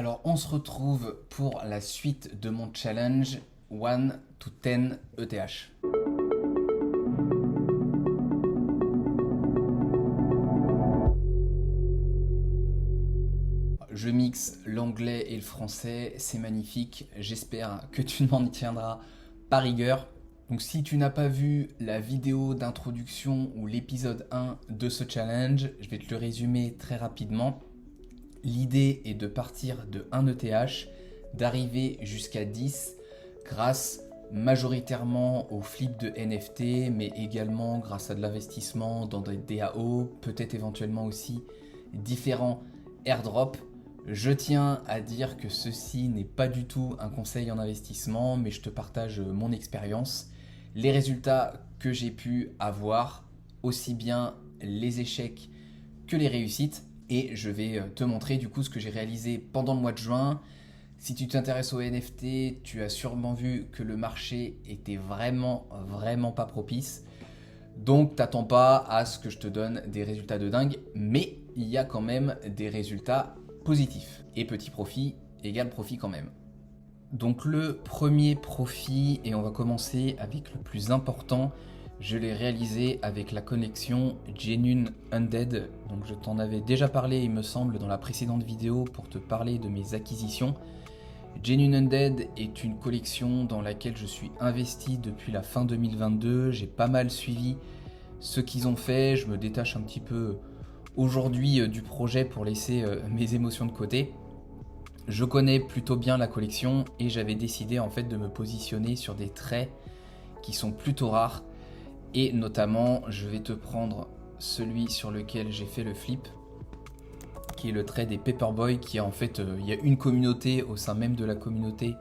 Alors on se retrouve pour la suite de mon challenge 1 to 10 ETH. Je mixe l'anglais et le français, c'est magnifique, j'espère que tu ne m'en tiendras pas rigueur. Donc si tu n'as pas vu la vidéo d'introduction ou l'épisode 1 de ce challenge, je vais te le résumer très rapidement. L'idée est de partir de 1 ETH, d'arriver jusqu'à 10 grâce majoritairement au flip de NFT, mais également grâce à de l'investissement dans des DAO, peut-être éventuellement aussi différents airdrops. Je tiens à dire que ceci n'est pas du tout un conseil en investissement, mais je te partage mon expérience, les résultats que j'ai pu avoir, aussi bien les échecs que les réussites. Et je vais te montrer du coup ce que j'ai réalisé pendant le mois de juin. Si tu t'intéresses aux NFT, tu as sûrement vu que le marché était vraiment pas propice. Donc t'attends pas à ce que je te donne des résultats de dingue, mais il y a quand même des résultats positifs. Et petit profit égale profit quand même. Donc le premier profit, et on va commencer avec le plus important, je l'ai réalisé avec la collection Genuine Undead. Donc je t'en avais déjà parlé, il me semble, dans la précédente vidéo pour te parler de mes acquisitions. Genuine Undead est une collection dans laquelle je suis investi depuis la fin 2022. J'ai pas mal suivi ce qu'ils ont fait. Je me détache un petit peu aujourd'hui du projet pour laisser mes émotions de côté. Je connais plutôt bien la collection et j'avais décidé en fait de me positionner sur des traits qui sont plutôt rares. Et notamment, je vais te prendre celui sur lequel j'ai fait le flip, qui est le trait des Paperboy, qui est en fait, il y a une communauté au sein même de la communauté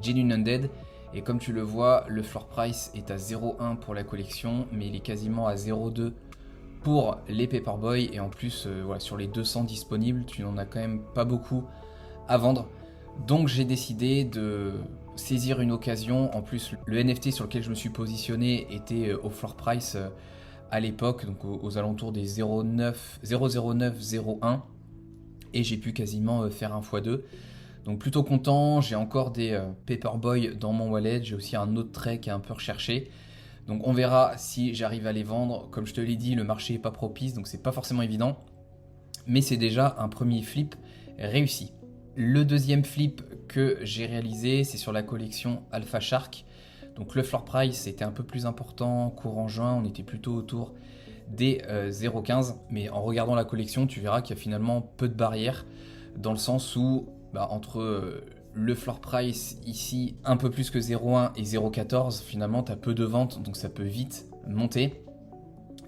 Genuine Undead. Et comme tu le vois, le floor price est à 0,1 pour la collection, mais il est quasiment à 0,2 pour les Paperboy. Et en plus, voilà, sur les 200 disponibles, tu n'en as quand même pas beaucoup à vendre. Donc j'ai décidé de saisir une occasion. En plus, le NFT sur lequel je me suis positionné était au floor price à l'époque, donc aux alentours des 0,0901, et j'ai pu quasiment faire un x2. Donc plutôt content. J'ai encore des Paperboy dans mon wallet. J'ai aussi un autre trait qui est un peu recherché. Donc on verra si j'arrive à les vendre. Comme je te l'ai dit, le marché n'est pas propice, donc c'est pas forcément évident. Mais c'est déjà un premier flip réussi. Le deuxième flip que j'ai réalisé, c'est sur la collection Alpha Shark. Donc le floor price était un peu plus important, courant juin, on était plutôt autour des 0,15. Mais en regardant la collection, tu verras qu'il y a finalement peu de barrières, dans le sens où entre le floor price ici, un peu plus que 0,1 et 0,14, finalement tu as peu de ventes, donc ça peut vite monter.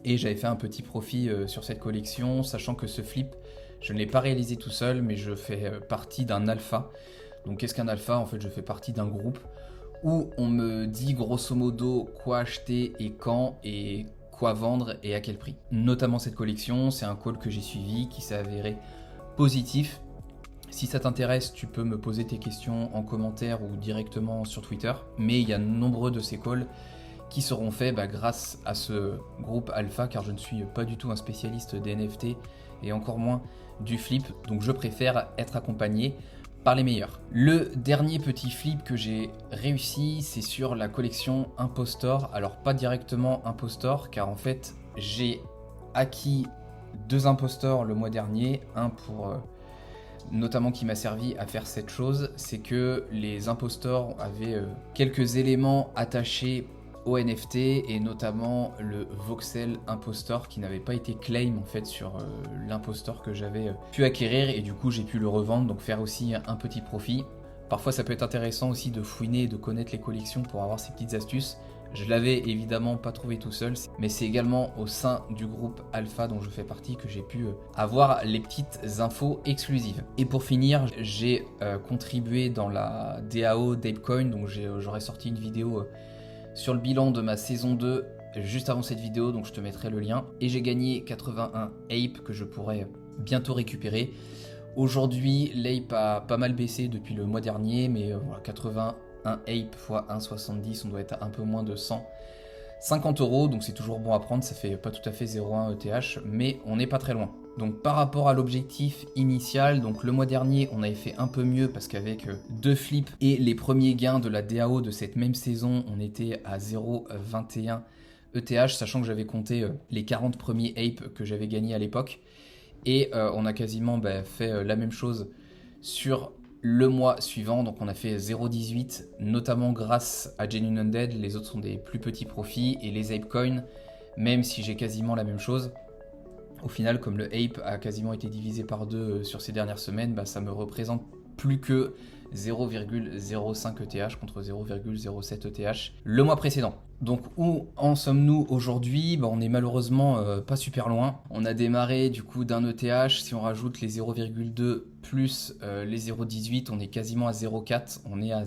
Et j'avais fait un petit profit sur cette collection, sachant que ce flip, je ne l'ai pas réalisé tout seul, mais je fais partie d'un alpha. Donc qu'est-ce qu'un alpha? En fait, je fais partie d'un groupe où on me dit grosso modo quoi acheter et quand, et quoi vendre et à quel prix. Notamment cette collection, c'est un call que j'ai suivi qui s'est avéré positif. Si ça t'intéresse, tu peux me poser tes questions en commentaire ou directement sur Twitter. Mais il y a nombreux de ces calls qui seront faits grâce à ce groupe alpha, car je ne suis pas du tout un spécialiste des NFT et encore moins du flip, donc je préfère être accompagné par les meilleurs. Le dernier petit flip que j'ai réussi, c'est sur la collection Impostor. Alors pas directement Impostor, car en fait j'ai acquis 2 Impostors le mois dernier, un pour notamment qui m'a servi à faire cette chose, c'est que les Impostors avaient quelques éléments attachés au NFT, et notamment le voxel impostor qui n'avait pas été claim en fait sur l'impostor que j'avais pu acquérir, et du coup j'ai pu le revendre, donc faire aussi un petit profit. Parfois ça peut être intéressant aussi de fouiner et de connaître les collections pour avoir ces petites astuces. Je l'avais évidemment pas trouvé tout seul, mais c'est également au sein du groupe Alpha dont je fais partie que j'ai pu avoir les petites infos exclusives. Et pour finir, j'ai contribué dans la DAO d'Apecoin, donc j'aurais sorti une vidéo sur le bilan de ma saison 2 juste avant cette vidéo, donc je te mettrai le lien. Et j'ai gagné 81 Ape que je pourrais bientôt récupérer. Aujourd'hui, l'Ape a pas mal baissé depuis le mois dernier, mais voilà, 81 Ape x 1,70, on doit être à un peu moins de 150 €, donc c'est toujours bon à prendre, ça fait pas tout à fait 0,1 ETH, mais on n'est pas très loin. Donc par rapport à l'objectif initial, donc le mois dernier on avait fait un peu mieux parce qu'avec 2 flips et les premiers gains de la DAO de cette même saison, on était à 0,21 ETH, sachant que j'avais compté les 40 premiers apes que j'avais gagnés à l'époque. Et on a quasiment fait la même chose sur le mois suivant, donc on a fait 0,18, notamment grâce à Genuine Undead. Les autres sont des plus petits profits, et les ape coins, même si j'ai quasiment la même chose, au final, comme le ape a quasiment été divisé par 2 sur ces dernières semaines, ça me représente plus que 0,05 ETH contre 0,07 ETH le mois précédent. Donc où en sommes-nous aujourd'hui? On est malheureusement pas super loin. On a démarré du coup d'un ETH, si on rajoute les 0,2 plus les 0,18, on est quasiment à 0,4, on est à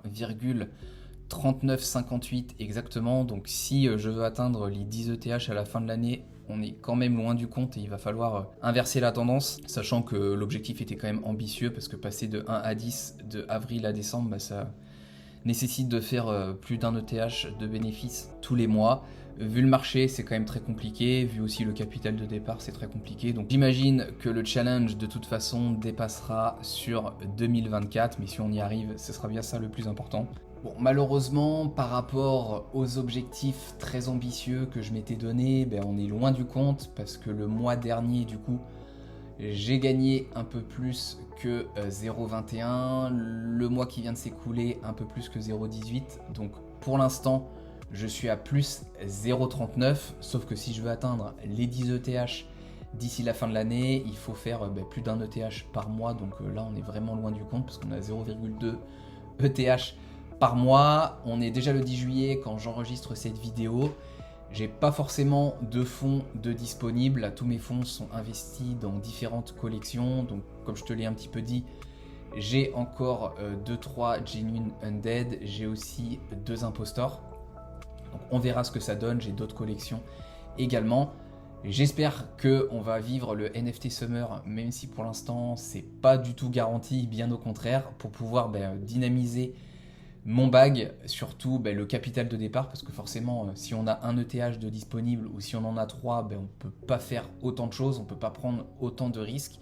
1,3958 exactement. Donc si je veux atteindre les 10 ETH à la fin de l'année, on est quand même loin du compte et il va falloir inverser la tendance, sachant que l'objectif était quand même ambitieux parce que passer de 1 à 10 de avril à décembre, ça nécessite de faire plus d'un ETH de bénéfices tous les mois. Vu le marché, c'est quand même très compliqué, vu aussi le capital de départ, c'est très compliqué. Donc j'imagine que le challenge de toute façon dépassera sur 2024, mais si on y arrive, ce sera bien ça le plus important. Bon, malheureusement, par rapport aux objectifs très ambitieux que je m'étais donné, on est loin du compte parce que le mois dernier, du coup, j'ai gagné un peu plus que 0,21. Le mois qui vient de s'écouler, un peu plus que 0,18. Donc pour l'instant, je suis à plus 0,39. Sauf que si je veux atteindre les 10 ETH d'ici la fin de l'année, il faut faire plus d'un ETH par mois. Donc là, on est vraiment loin du compte parce qu'on a 0,2 ETH par mois. On est déjà le 10 juillet quand j'enregistre cette vidéo. J'ai pas forcément de fonds de disponibles. Tous mes fonds sont investis dans différentes collections. Donc comme je te l'ai un petit peu dit, j'ai encore 2-3 Genuine Undead. J'ai aussi 2 impostors. Donc on verra ce que ça donne. J'ai d'autres collections également. J'espère qu'on va vivre le NFT Summer, même si pour l'instant c'est pas du tout garanti, bien au contraire, pour pouvoir dynamiser mon bag, surtout le capital de départ, parce que forcément si on a un ETH de disponible ou si on en a 3, on peut pas faire autant de choses, on peut pas prendre autant de risques,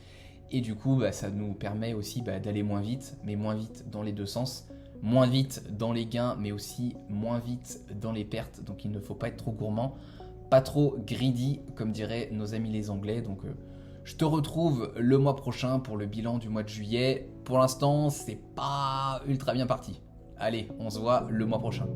et du coup ça nous permet aussi d'aller moins vite, mais moins vite dans les deux sens, moins vite dans les gains, mais aussi moins vite dans les pertes. Donc il ne faut pas être trop gourmand, pas trop greedy, comme diraient nos amis les Anglais. Donc je te retrouve le mois prochain pour le bilan du mois de juillet. Pour l'instant, c'est pas ultra bien parti. Allez, on se voit le mois prochain.